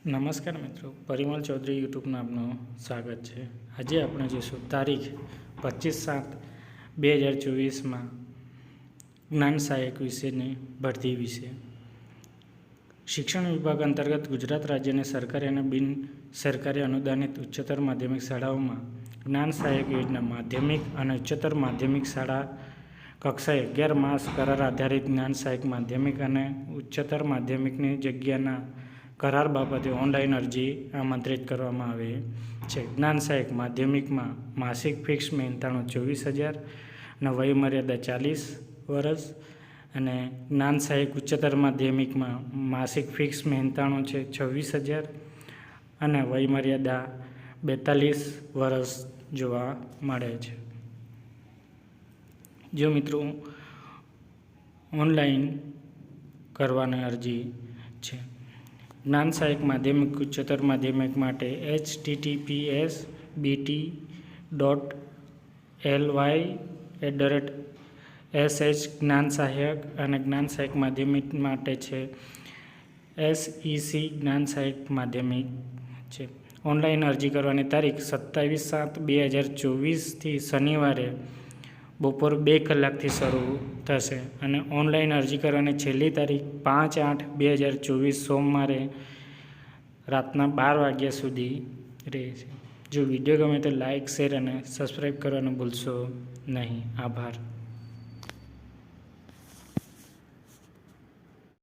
નમસ્કાર મિત્રો, પરિમલ ચૌધરી યુટ્યુબમાં આપનું સ્વાગત છે। આજે આપણે જોઈશું તારીખ 25/7/2024 જ્ઞાન સહાયક વિશેની ભરતી વિશે। શિક્ષણ વિભાગ અંતર્ગત ગુજરાત રાજ્યની સરકારી અને બિન સરકારી અનુદાનિત ઉચ્ચતર માધ્યમિક શાળાઓમાં જ્ઞાન સહાયક યોજના માધ્યમિક અને ઉચ્ચતર માધ્યમિક શાળા કક્ષાએ 11 માસ કરાર આધારિત જ્ઞાન સહાયક માધ્યમિક અને ઉચ્ચતર માધ્યમિકની જગ્યાના કરાર બાબતે ઓનલાઈન અરજી આમંત્રિત કરવામાં આવે છે। જ્ઞાન સહાયક માધ્યમિકમાં માસિક ફિક્સ મહેનતાણું 24,000 અને વયમર્યાદા 40 વર્ષ અને જ્ઞાન સહાયક ઉચ્ચતર માધ્યમિકમાં માસિક ફિક્સ મહેનતાણું છે 26,000 અને વયમર્યાદા 42 વર્ષ જોવા મળે છે। જો મિત્રો ઓનલાઈન કરવાની અરજી છે। જ્ઞાન સહાયક માધ્યમિક ઉચ્ચતર માધ્યમિક માટે https://bt.ly@sh જ્ઞાન સહાયક અને જ્ઞાન સહાયક માધ્યમિક માટે છે SEC જ્ઞાન સહાયક માધ્યમિક છે। ઓનલાઈન અરજી કરવાની તારીખ 27/7/2024 શનિવારે બપોર 2 કલાકથી શરૂ થશે અને ઓનલાઈન અરજી કરવાની છેલ્લી તારીખ 5/8/2024 સોમવારે રાતના 12 વાગ્યા સુધી રહેશે। જો વિડીયો ગમે તો લાઇક, શેર અને સબસ્ક્રાઈબ કરવાનું ભૂલશો નહીં। આભાર।